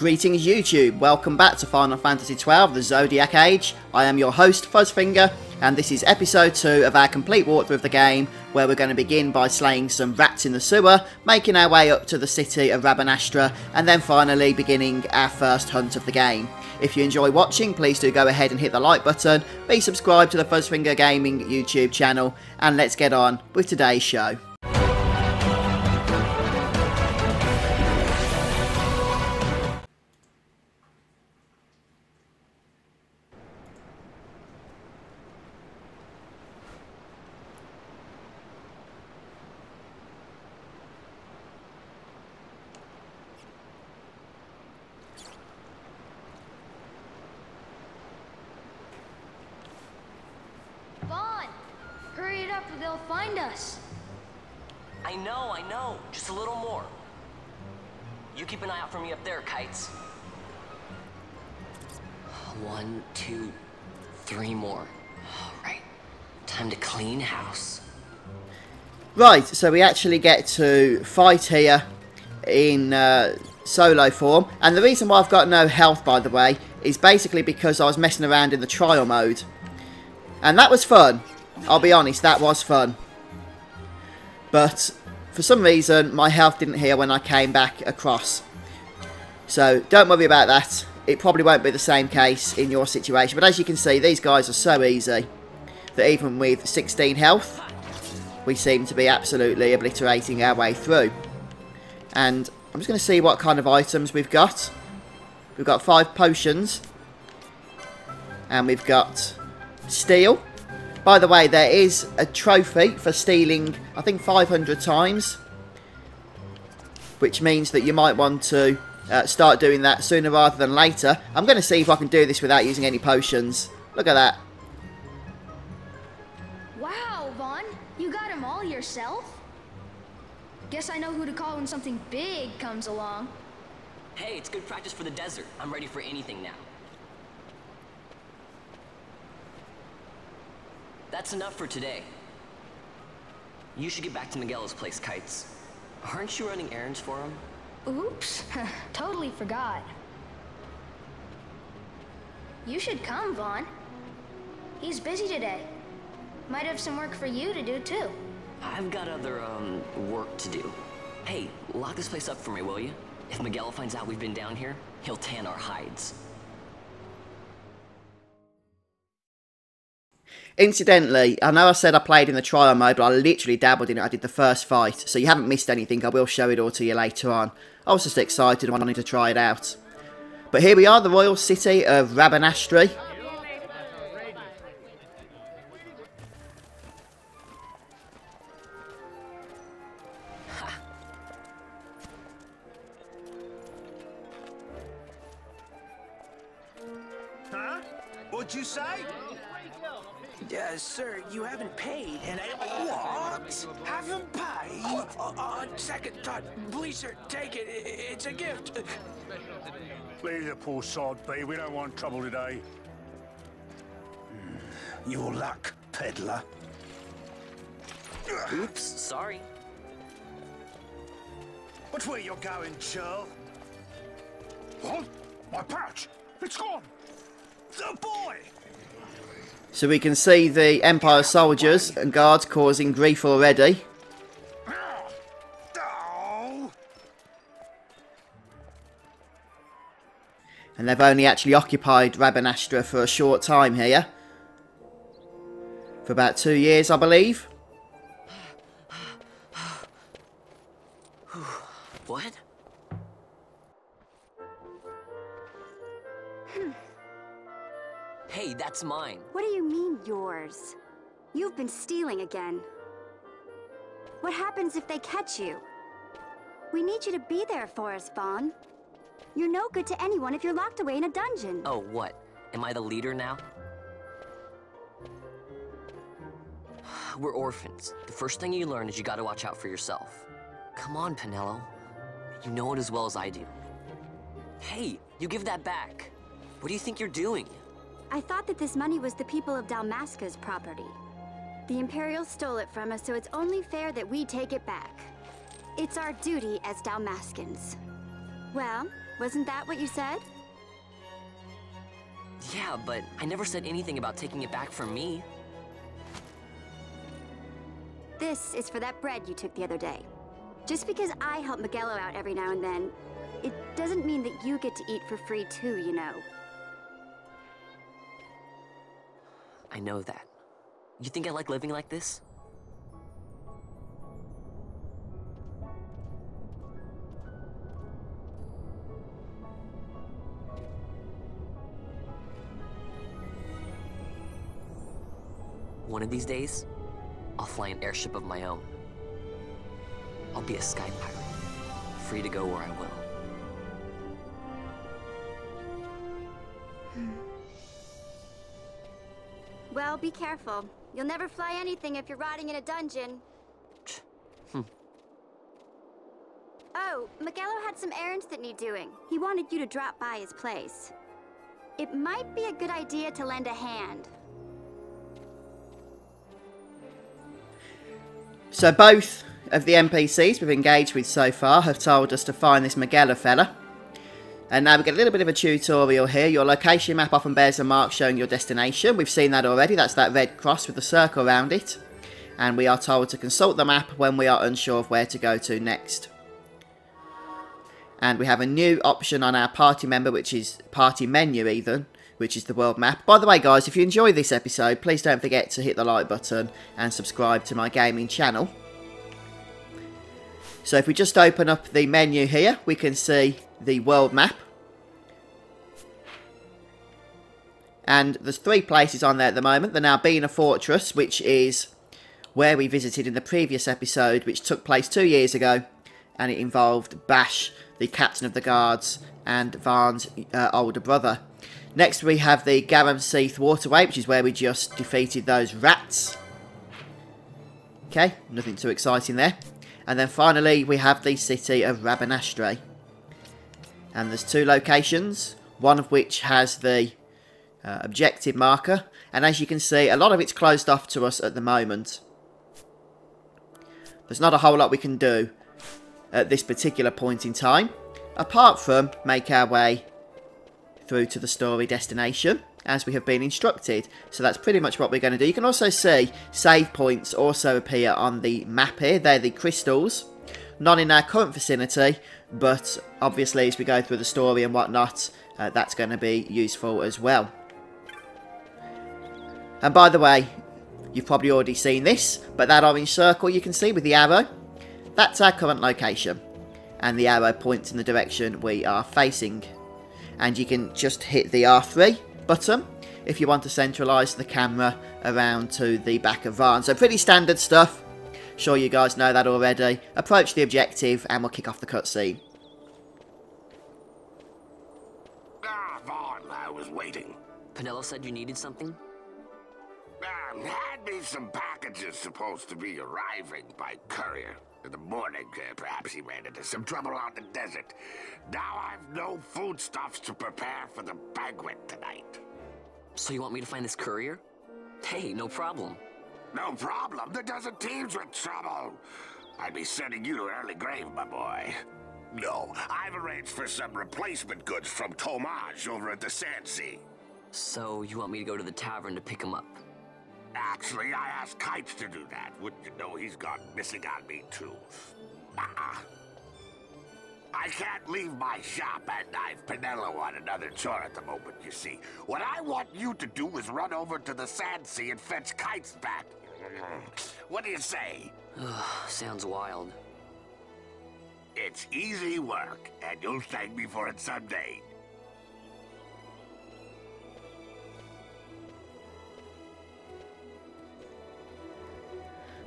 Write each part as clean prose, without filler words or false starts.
Greetings YouTube, welcome back to Final Fantasy XII The Zodiac Age. I am your host Fuzzfinger, and this is episode 2 of our complete walkthrough of the game, where we're going to begin by slaying some rats in the sewer, making our way up to the city of Rabanastra, and then finally beginning our first hunt of the game. If you enjoy watching, please do go ahead and hit the like button, be subscribed to the Fuzzfinger Gaming YouTube channel, and let's get on with today's show. Hurry it up or they'll find us. I know. Just a little more. You keep an eye out for me up there, Kites. 1, 2, 3 more. All right. Time to clean house. Right, so we actually get to fight here in solo form. And the reason why I've got no health, by the way, is basically because I was messing around in the trial mode. And that was fun. I'll be honest, that was fun. But for some reason, my health didn't heal when I came back across. So don't worry about that. It probably won't be the same case in your situation. But as you can see, these guys are so easy that even with 16 health, we seem to be absolutely obliterating our way through. And I'm just going to see what kind of items we've got. We've got 5 potions. And we've got steel. By the way, there is a trophy for stealing, I think, 500 times. Which means that you might want to start doing that sooner rather than later. I'm going to see if I can do this without using any potions. Look at that. Wow, Vaughn. You got them all yourself? Guess I know who to call when something big comes along. Hey, it's good practice for the desert. I'm ready for anything now. That's enough for today. You should get back to Miguel's place, Kites. Aren't you running errands for him? Oops. Totally forgot. You should come, Vaughn. He's busy today. Might have some work for you to do, too. I've got other, work to do. Hey, lock this place up for me, will you? If Miguel finds out we've been down here, he'll tan our hides. Incidentally, I know I said I played in the trial mode, but I literally dabbled in it. I did the first fight, so you haven't missed anything. I will show it all to you later on. I was just excited and wanted to try it out. But here we are, the royal city of Rabanastra. Huh? What'd you say? Sir, you haven't paid, and What? Haven't paid? Second thought. Please, sir, take it. It's a gift. Leave the poor sod be. We don't want trouble today. Your luck, peddler. Oops, sorry. Watch where you're going, churl. What? My pouch? It's gone. The boy! So we can see the Empire soldiers and guards causing grief already. And they've only actually occupied Rabanastra for a short time here. For about 2 years, I believe. What? Hey, that's mine. What do you mean, yours? You've been stealing again. What happens if they catch you? We need you to be there for us, Vaughn. You're no good to anyone if you're locked away in a dungeon. Oh, what? Am I the leader now? We're orphans. The first thing you learn is you gotta watch out for yourself. Come on, Pinello. You know it as well as I do. Hey, you give that back. What do you think you're doing? I thought that this money was the people of Dalmasca's property. The Imperials stole it from us, so it's only fair that we take it back. It's our duty as Dalmascans. Well, wasn't that what you said? Yeah, but I never said anything about taking it back from me. This is for that bread you took the other day. Just because I help Miguelo out every now and then, it doesn't mean that you get to eat for free too, you know. I know that. You think I like living like this? One of these days, I'll fly an airship of my own. I'll be a sky pirate, free to go where I will. Well, be careful. You'll never fly anything if you're rotting in a dungeon. Oh, Miguelo had some errands that need doing. He wanted you to drop by his place. It might be a good idea to lend a hand. So both of the NPCs we've engaged with so far have told us to find this Miguelo fella. And now we get a little bit of a tutorial here. Your location map often bears a mark showing your destination. We've seen that already. That's that red cross with the circle around it. And we are told to consult the map when we are unsure of where to go to next. And we have a new option on our party member, which is party menu even, which is the world map. By the way, guys, if you enjoyed this episode, please don't forget to hit the like button and subscribe to my gaming channel. So if we just open up the menu here, we can see the world map. And there's 3 places on there at the moment. The Nalbina Fortress, which is where we visited in the previous episode, which took place 2 years ago. And it involved Bash, the captain of the guards, and Varn's older brother. Next we have the Garam Seath Waterway, which is where we just defeated those rats. Okay, nothing too exciting there. And then finally we have the city of Rabanastre. And there's 2 locations, one of which has the objective marker. And as you can see, a lot of it's closed off to us at the moment. There's not a whole lot we can do at this particular point in time, apart from make our way through to the story destination, as we have been instructed. So that's pretty much what we're going to do. You can also see save points also appear on the map here. They're the crystals. Not in our current vicinity, but obviously as we go through the story and whatnot, that's going to be useful as well. And by the way, you've probably already seen this, but that orange circle you can see with the arrow, that's our current location. And the arrow points in the direction we are facing. And you can just hit the R3 button if you want to centralise the camera around to the back of Varn. So pretty standard stuff. Sure you guys know that already. Approach the objective and we'll kick off the cutscene. Ah, Vaughn, I was waiting. Penelo said you needed something? Had me some packages supposed to be arriving by courier. In the morning, perhaps he ran into some trouble out in the desert. Now I've no foodstuffs to prepare for the banquet tonight. So you want me to find this courier? Hey, no problem. No problem. The desert teems with trouble. I'd be sending you to an early grave, my boy. No, I've arranged for some replacement goods from Tomage over at the Sand Sea. So you want me to go to the tavern to pick him up? Actually, I asked Kites to do that. Wouldn't you know he's gone missing on me, too? I can't leave my shop, and I've Penelo on another chore at the moment, you see. What I want you to do is run over to the Sand Sea and fetch Kites back. What do you say? Sounds wild. It's easy work, and you'll thank me for it someday.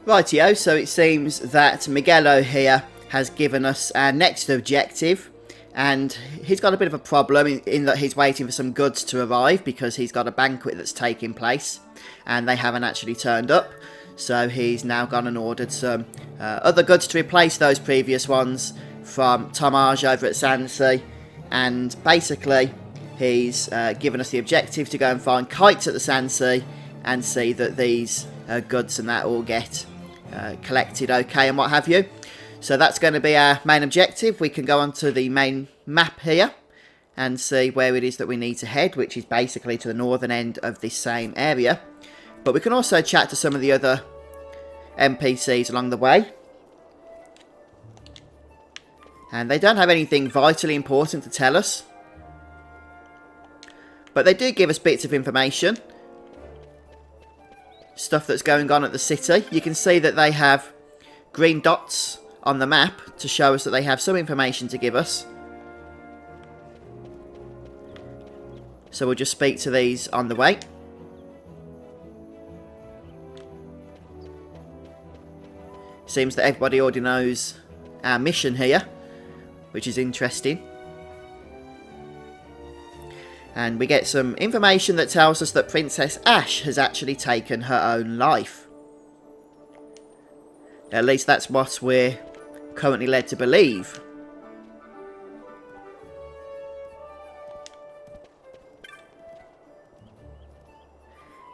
Rightio, so it seems that Miguelo here has given us our next objective, and he's got a bit of a problem in that he's waiting for some goods to arrive because he's got a banquet that's taking place and they haven't actually turned up. So he's now gone and ordered some other goods to replace those previous ones from Tomage over at Sandsea, and basically he's given us the objective to go and find Kites at the Sandsea and see that these goods and that all get collected okay and what have you. So that's going to be our main objective. We can go on to the main map here and see where it is that we need to head, which is basically to the northern end of this same area. But we can also chat to some of the other NPCs along the way. And they don't have anything vitally important to tell us. But they do give us bits of information. Stuff that's going on at the city. You can see that they have green dots on the map to show us that they have some information to give us. So we'll just speak to these on the way. Seems that everybody already knows our mission here, which is interesting. And we get some information that tells us that Princess Ash has actually taken her own life. At least that's what we're currently led to believe.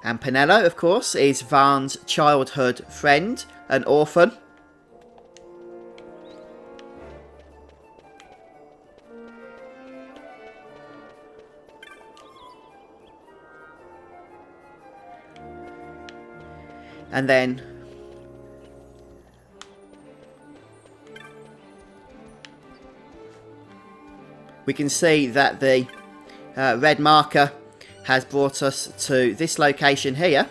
And Penelo, of course, is Varn's childhood friend, an orphan. And then we can see that the red marker has brought us to this location here.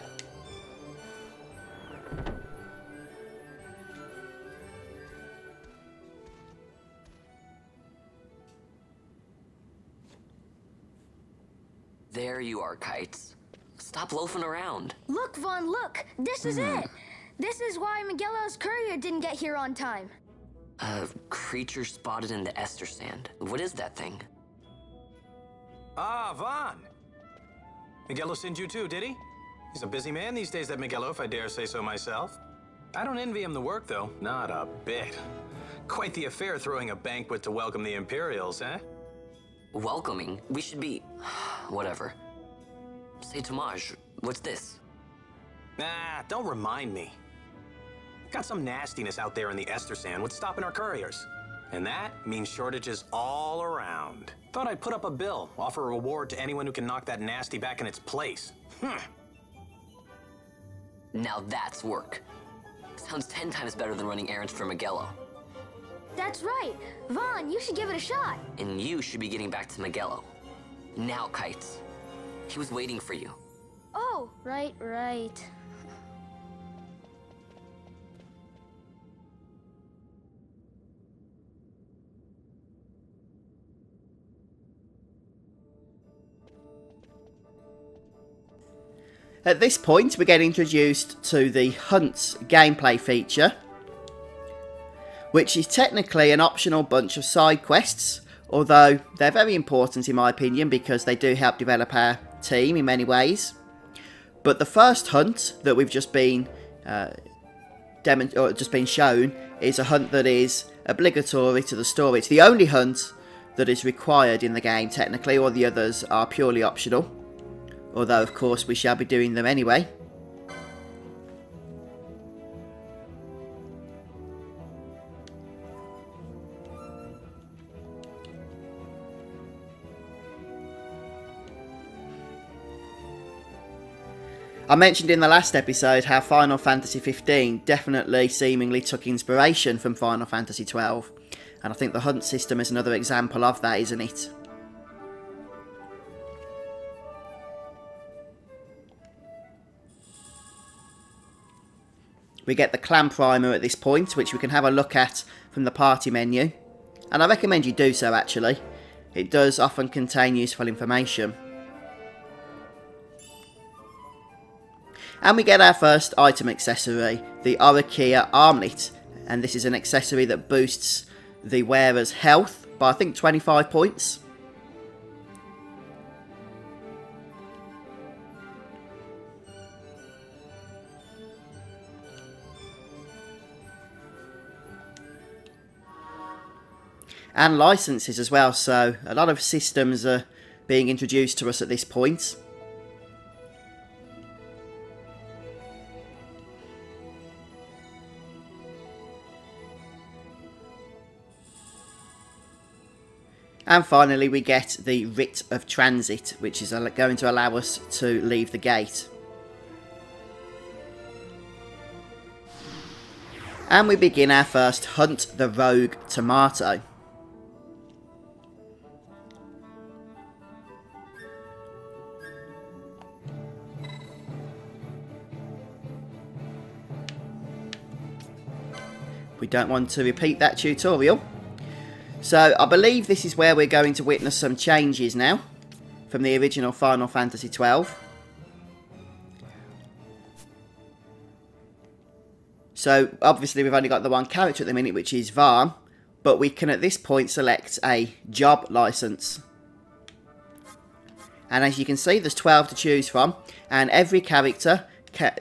There you are, Kites. Stop loafing around. Look, Vaughn, look! This is it! This is why Miguelo's courier didn't get here on time. A creature spotted in the ester sand. What is that thing? Ah, Vaughn. Miguelo sent you too, did he? He's a busy man these days, that Miguelo, if I dare say so myself. I don't envy him the work, though. Not a bit. Quite the affair throwing a banquet to welcome the Imperials, eh? Welcoming? We should be... whatever. Say, Tomaj, what's this? Nah, don't remind me. Got some nastiness out there in the ester sand. What's stopping our couriers? And that means shortages all around. Thought I'd put up a bill, offer a reward to anyone who can knock that nasty back in its place. Now that's work. Sounds 10 times better than running errands for Miguelo. That's right! Vaughn, you should give it a shot! And you should be getting back to Miguelo. Now, Kites. He was waiting for you. Oh, right. At this point, we get introduced to the Hunt gameplay feature, which is technically an optional bunch of side quests, although they're very important in my opinion because they do help develop our team in many ways. But the first hunt that we've just been shown is a hunt that is obligatory to the story. It's the only hunt that is required in the game technically, all the others are purely optional. Although, of course, we shall be doing them anyway. I mentioned in the last episode how Final Fantasy XV definitely seemingly took inspiration from Final Fantasy XII. And I think the hunt system is another example of that, isn't it? We get the Clam Climber at this point, which we can have a look at from the party menu. And I recommend you do so, actually. It does often contain useful information. And we get our first item accessory, the areana armlet. And this is an accessory that boosts the wearer's health by, I think, 25 points. And licenses as well, so a lot of systems are being introduced to us at this point. And finally we get the Writ of Transit, which is going to allow us to leave the gate. And we begin our first hunt, the Rogue Tomato. We don't want to repeat that tutorial. So I believe this is where we're going to witness some changes now from the original Final Fantasy XII. So obviously we've only got the one character at the minute, which is Varm, but we can at this point select a job license. And as you can see, there's 12 to choose from, and every character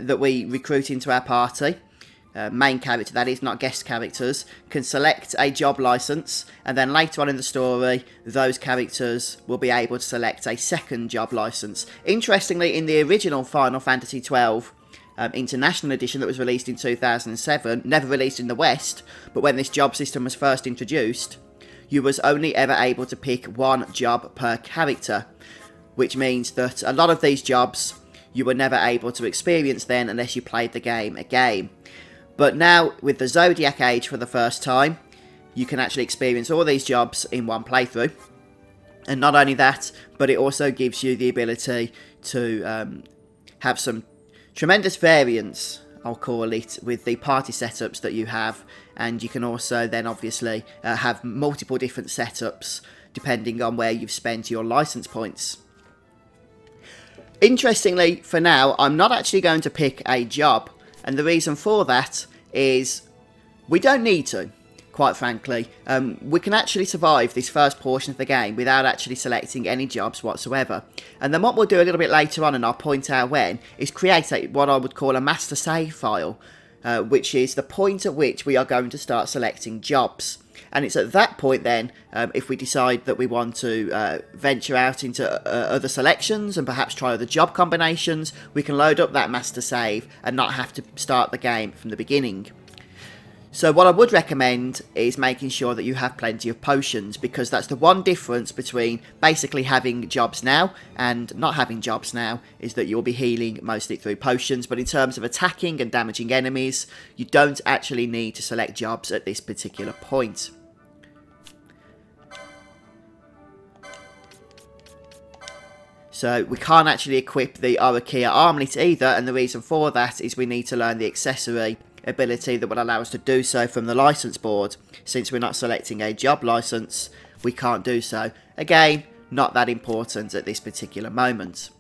that we recruit into our party, main character that is, not guest characters, can select a job license, and then later on in the story those characters will be able to select a second job license. Interestingly, in the original Final Fantasy XII International Edition that was released in 2007, never released in the West, but when this job system was first introduced, you was only ever able to pick one job per character, which means that a lot of these jobs you were never able to experience then unless you played the game again. But now, with the Zodiac Age for the first time, you can actually experience all these jobs in one playthrough. And not only that, but it also gives you the ability to have some tremendous variance, I'll call it, with the party setups that you have. And you can also then obviously have multiple different setups depending on where you've spent your license points. Interestingly, for now, I'm not actually going to pick a job. And the reason for that is we don't need to, quite frankly. We can actually survive this first portion of the game without actually selecting any jobs whatsoever. And then what we'll do a little bit later on, and I'll point out when, is create what I would call a master save file, which is the point at which we are going to start selecting jobs. And it's at that point then, if we decide that we want to venture out into other selections and perhaps try other job combinations, we can load up that master save and not have to start the game from the beginning. So what I would recommend is making sure that you have plenty of potions, because that's the one difference between basically having jobs now and not having jobs now, is that you'll be healing mostly through potions. But in terms of attacking and damaging enemies, you don't actually need to select jobs at this particular point. So we can't actually equip the Areana armlet either, and the reason for that is we need to learn the accessory ability that will allow us to do so from the license board. Since we're not selecting a job license, we can't do so. Again, not that important at this particular moment.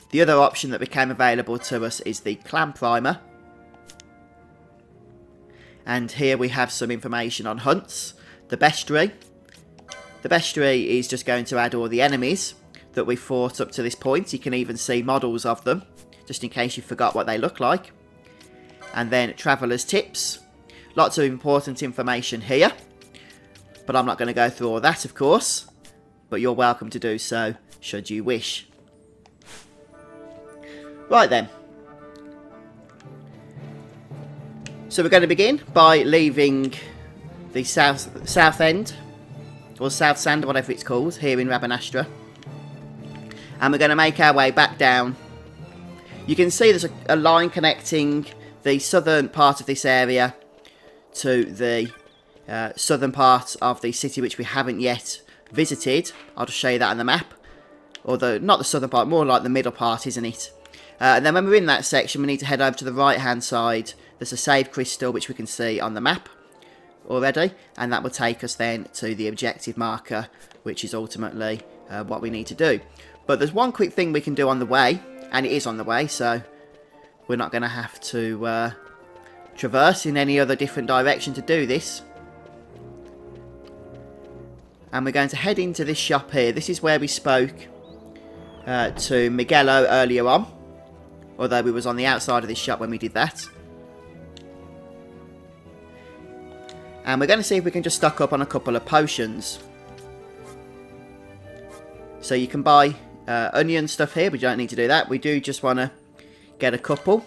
The other option that became available to us is the Clam Climber. And here we have some information on hunts. The bestiary. The bestiary is just going to add all the enemies that we fought up to this point. You can even see models of them, just in case you forgot what they look like. And then Traveller's Tips. Lots of important information here, but I'm not going to go through all that, of course, but you're welcome to do so should you wish. Right then. So we're going to begin by leaving the south end, or South Sand, whatever it's called, here in Rabanastre. And we're going to make our way back down. You can see there's a line connecting the southern part of this area to the southern part of the city, which we haven't yet visited. I'll just show you that on the map. Although, not the southern part, more like the middle part, isn't it? And then when we're in that section, we need to head over to the right-hand side. There's a save crystal, which we can see on the map already. And that will take us then to the objective marker, which is ultimately what we need to do. But there's one quick thing we can do on the way, and it is on the way, so we're not going to have to traverse in any other different direction to do this. And we're going to head into this shop here. This is where we spoke to Miguelo earlier on, although we was on the outside of this shop when we did that. And we're going to see if we can just stock up on a couple of potions. So you can buy onion stuff here, we don't need to do that. We do just want to get a couple,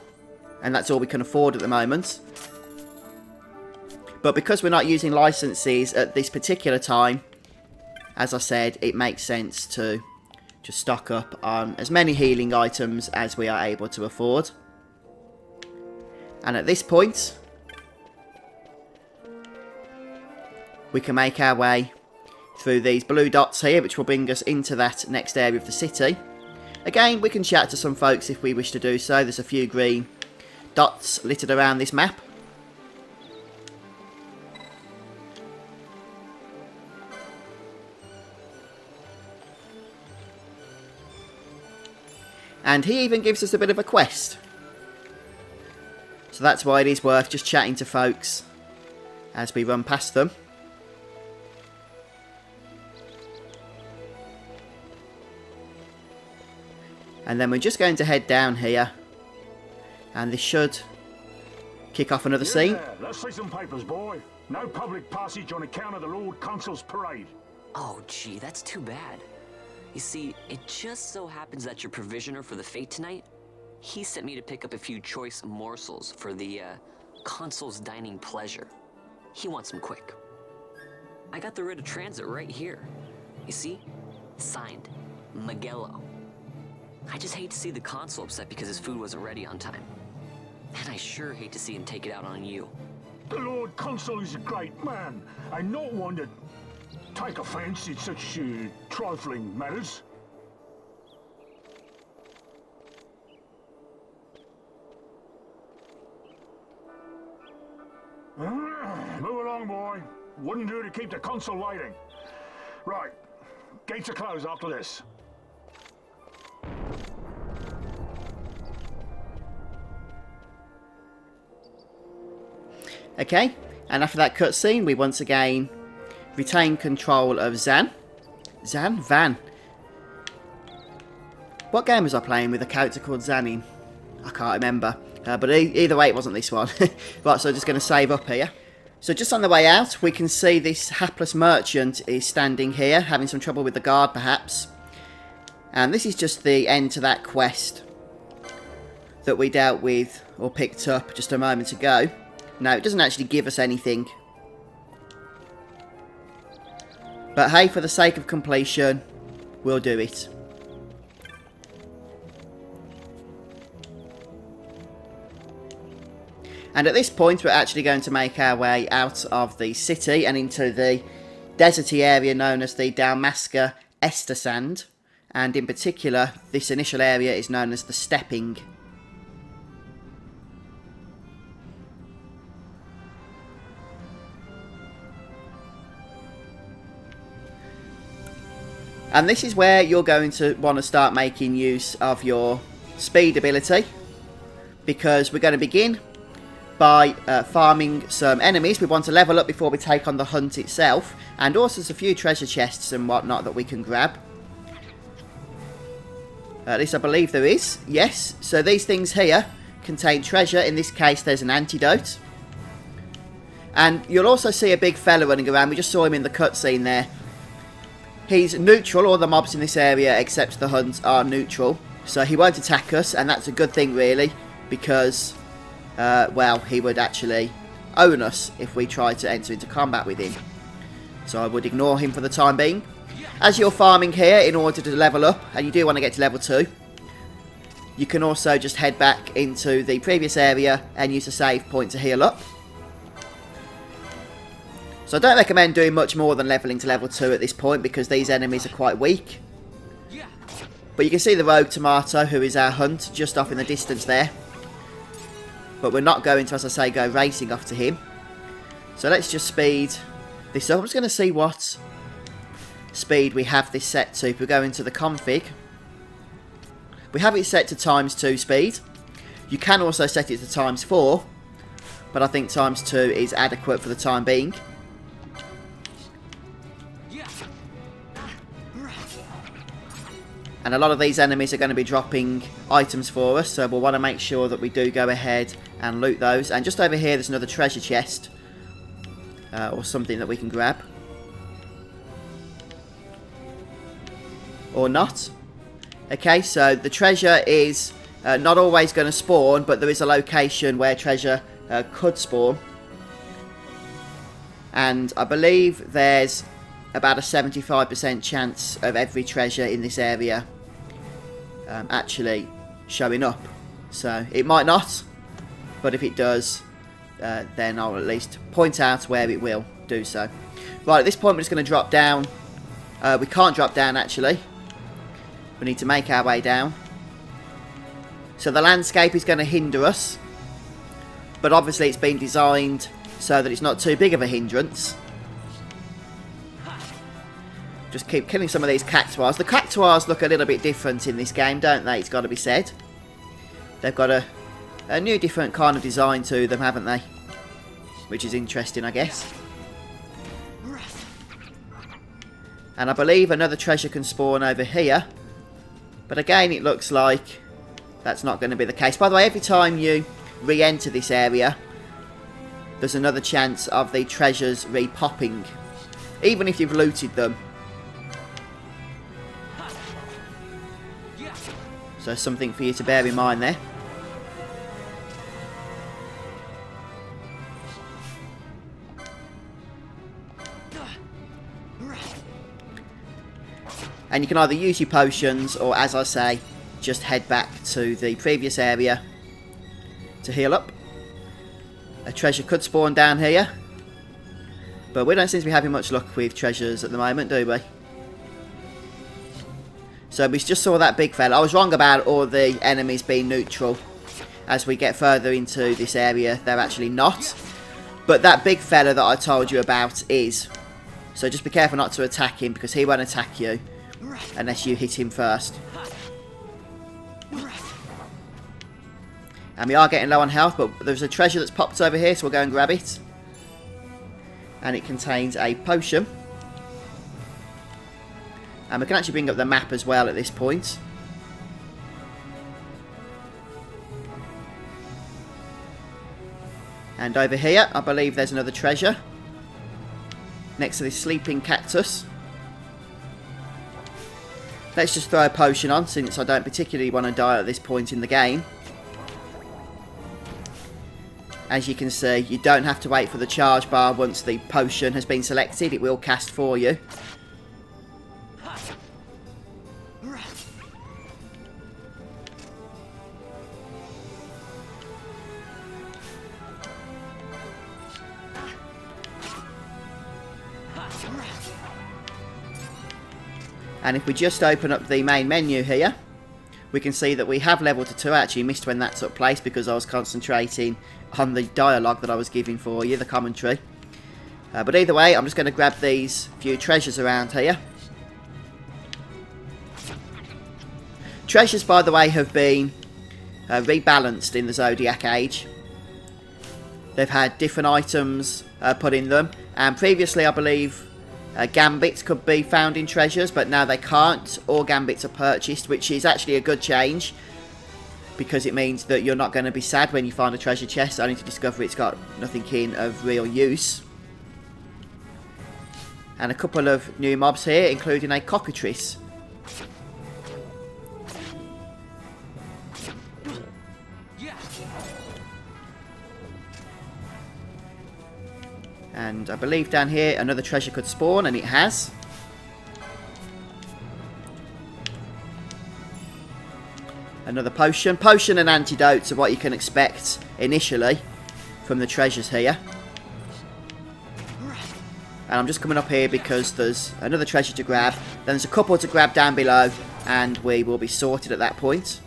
and that's all we can afford at the moment. But because we're not using licenses at this particular time, as I said, it makes sense to just stock up on as many healing items as we are able to afford. And at this point, we can make our way through these blue dots here, which will bring us into that next area of the city. Again, we can chat to some folks if we wish to do so. There's a few green dots littered around this map. And he even gives us a bit of a quest. So that's why it is worth just chatting to folks as we run past them. And then we're just going to head down here. And this should kick off another scene. Let's see some papers, boy. No public passage on account of the Lord Consul's parade. Oh, gee, that's too bad. You see, it just so happens that your provisioner for the fete tonight, he sent me to pick up a few choice morsels for the, consul's dining pleasure. He wants them quick. I got the Writ of Transit right here. You see? Signed, Magello. I just hate to see the consul upset because his food wasn't ready on time. And I sure hate to see him take it out on you. The Lord Consul is a great man, and not one to take offence in such trifling matters. Move along, boy. Wouldn't do to keep the consul waiting. Right. Gates are closed after this. Okay, and after that cutscene, we once again retain control of Van. What game was I playing with a character called Zan in? I can't remember. But either way, it wasn't this one. Right, so I'm just going to save up here. So just on the way out, we can see this hapless merchant is standing here, having some trouble with the guard, perhaps. And this is just the end to that quest that we dealt with, or picked up just a moment ago. No, it doesn't actually give us anything. But hey, for the sake of completion, we'll do it. And at this point, we're actually going to make our way out of the city and into the deserty area known as the Dalmasca Estersand. And in particular, this initial area is known as the Stepping. And this is where you're going to want to start making use of your speed ability, because we're going to begin by farming some enemies. We want to level up before we take on the hunt itself, and also there's a few treasure chests and whatnot that we can grab. At least I believe there is. Yes, so these things here contain treasure. In this case, there's an antidote. And you'll also see a big fella running around. We just saw him in the cutscene there. He's neutral. All the mobs in this area, except the hunt, are neutral. So he won't attack us, and that's a good thing, really, because, well, he would actually own us if we tried to enter into combat with him. So I would ignore him for the time being. As you're farming here in order to level up, and you do want to get to level 2, you can also just head back into the previous area and use a save point to heal up. So I don't recommend doing much more than leveling to level 2 at this point, because these enemies are quite weak. But you can see the rogue tomato, who is our hunt, just off in the distance there. But we're not going to, as I say, go racing off to him. So let's just speed this up. I'm just going to see what speed we have this set to. If we go into the config, we have it set to ×2 speed. You can also set it to ×4, but I think ×2 is adequate for the time being. And a lot of these enemies are going to be dropping items for us, so we'll want to make sure that we do go ahead and loot those. And just over here, there's another treasure chest, or something that we can grab. Or not. Okay, so the treasure is not always going to spawn, but there is a location where treasure could spawn. And I believe there's about a 75% chance of every treasure in this area actually showing up. So it might not, but if it does, then I'll at least point out where it will do so. Right, at this point we're just going to drop down. We can't drop down actually. We need to make our way down. So the landscape is going to hinder us, but obviously it's been designed so that it's not too big of a hindrance. Just keep killing some of these cactuars. The cactuars look a little bit different in this game, don't they? It's got to be said. They've got a new different kind of design to them, haven't they? Which is interesting, I guess. And I believe another treasure can spawn over here. But again, it looks like that's not going to be the case. By the way, every time you re-enter this area, there's another chance of the treasures re-popping. Even if you've looted them. So something for you to bear in mind there. And you can either use your potions or, as I say, just head back to the previous area to heal up. A treasure could spawn down here, but we don't seem to be having much luck with treasures at the moment, do we? So we just saw that big fella. I was wrong about all the enemies being neutral. As we get further into this area, they're actually not. But that big fella that I told you about is. So just be careful not to attack him, because he won't attack you unless you hit him first. And we are getting low on health, but there's a treasure that's popped over here, so we'll go and grab it. And it contains a potion. And we can actually bring up the map as well at this point. And over here, I believe there's another treasure. Next to this sleeping cactus. Let's just throw a potion on, since I don't particularly want to die at this point in the game. As you can see, you don't have to wait for the charge bar once the potion has been selected. It will cast for you. And if we just open up the main menu here, we can see that we have leveled to 2. I actually missed when that took place because I was concentrating on the dialogue that I was giving for you, the commentary. But either way, I'm just going to grab these few treasures around here. Treasures, by the way, have been rebalanced in the Zodiac Age. They've had different items put in them. And previously, I believe, gambits could be found in treasures, but now they can't. All gambits are purchased, which is actually a good change, because it means that you're not going to be sad when you find a treasure chest only to discover it's got nothing in of real use. And a couple of new mobs here, including a cockatrice. And I believe down here another treasure could spawn, and it has. Another potion. Potion and antidotes are what you can expect initially from the treasures here. And I'm just coming up here because there's another treasure to grab. Then there's a couple to grab down below, and we will be sorted at that point.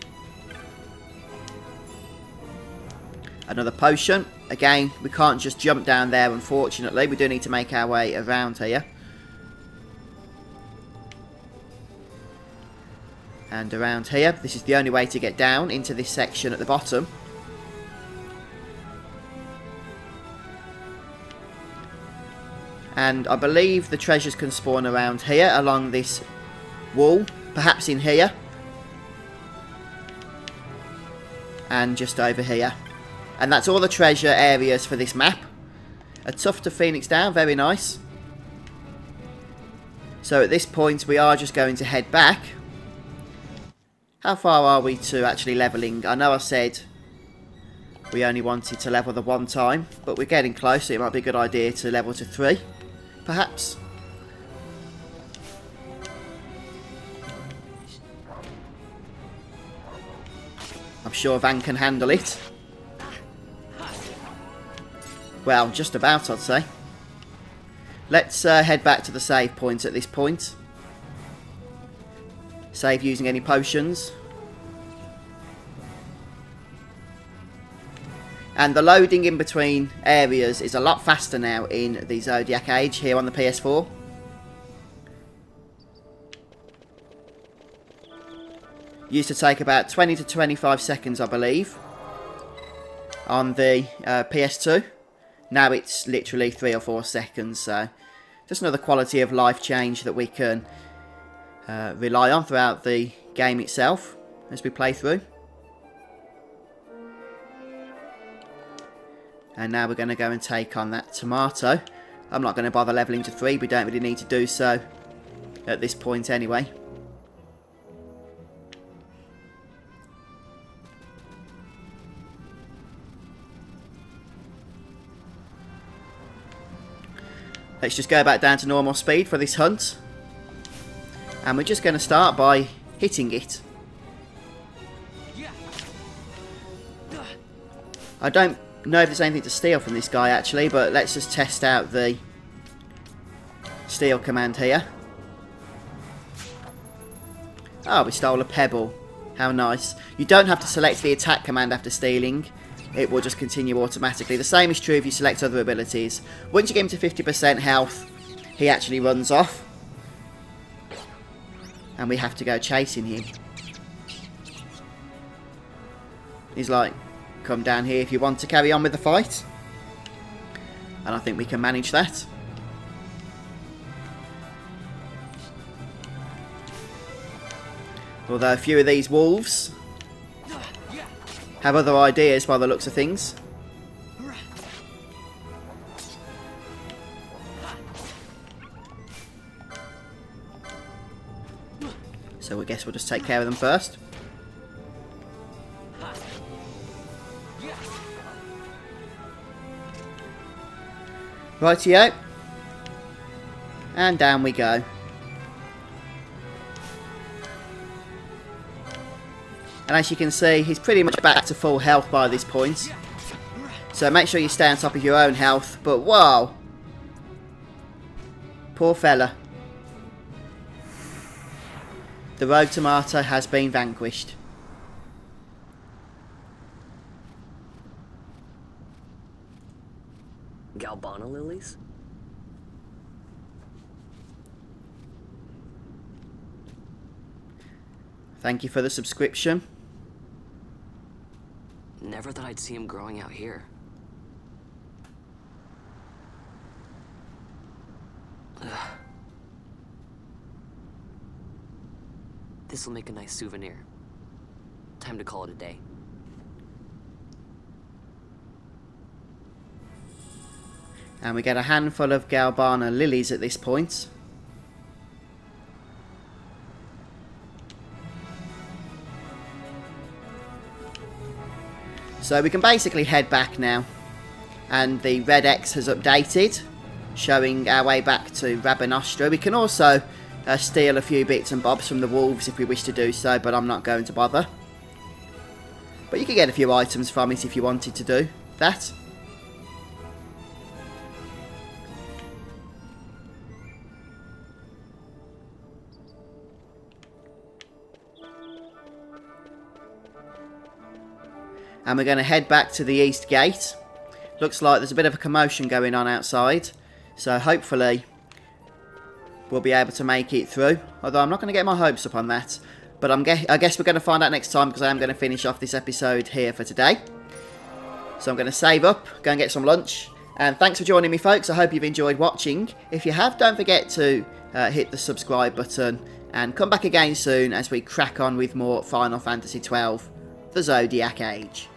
Another potion. Again, we can't just jump down there, unfortunately. We do need to make our way around here. And around here. This is the only way to get down into this section at the bottom. And I believe the treasures can spawn around here, along this wall. Perhaps in here. And just over here. And that's all the treasure areas for this map. A tuft of Phoenix down, very nice. So at this point we are just going to head back. How far are we to actually levelling? I know I said we only wanted to level the 1 time, but we're getting close, so it might be a good idea to level to 3, perhaps. I'm sure Van can handle it. Well, just about, I'd say. Let's head back to the save point at this point. Save using any potions. And the loading in between areas is a lot faster now in the Zodiac Age here on the PS4. Used to take about 20 to 25 seconds, I believe, on the PS2. Now it's literally 3 or 4 seconds, so just another quality of life change that we can rely on throughout the game itself as we play through. And now we're going to go and take on that tomato. I'm not going to bother leveling to 3, we don't really need to do so at this point anyway. Let's just go back down to normal speed for this hunt. And we're just going to start by hitting it. I don't know if there's anything to steal from this guy actually, but let's just test out the steal command here. Oh, we stole a pebble. How nice. You don't have to select the attack command after stealing. It will just continue automatically. The same is true if you select other abilities. Once you get him to 50% health, he actually runs off. And we have to go chasing him. He's like, come down here if you want to carry on with the fight. And I think we can manage that. Although a few of these wolves have other ideas by the looks of things. So I guess we'll just take care of them first. Rightio. And down we go. And as you can see, he's pretty much back to full health by this point. So make sure you stay on top of your own health. But wow! Poor fella. The rogue tomato has been vanquished. Galbana lilies? Thank you for the subscription. Never thought I'd see him growing out here. This'll make a nice souvenir. Time to call it a day. And we get a handful of Galbana lilies at this point. So we can basically head back now. And the red X has updated, showing our way back to Rabanastra. We can also steal a few bits and bobs from the wolves if we wish to do so, but I'm not going to bother. But you can get a few items from it if you wanted to do that. And we're going to head back to the east gate. Looks like there's a bit of a commotion going on outside. So hopefully we'll be able to make it through. Although I'm not going to get my hopes up on that. But I guess we're going to find out next time, because I am going to finish off this episode here for today. So I'm going to save up, go and get some lunch. And thanks for joining me, folks. I hope you've enjoyed watching. If you have, don't forget to hit the subscribe button. And come back again soon as we crack on with more Final Fantasy XII The Zodiac Age.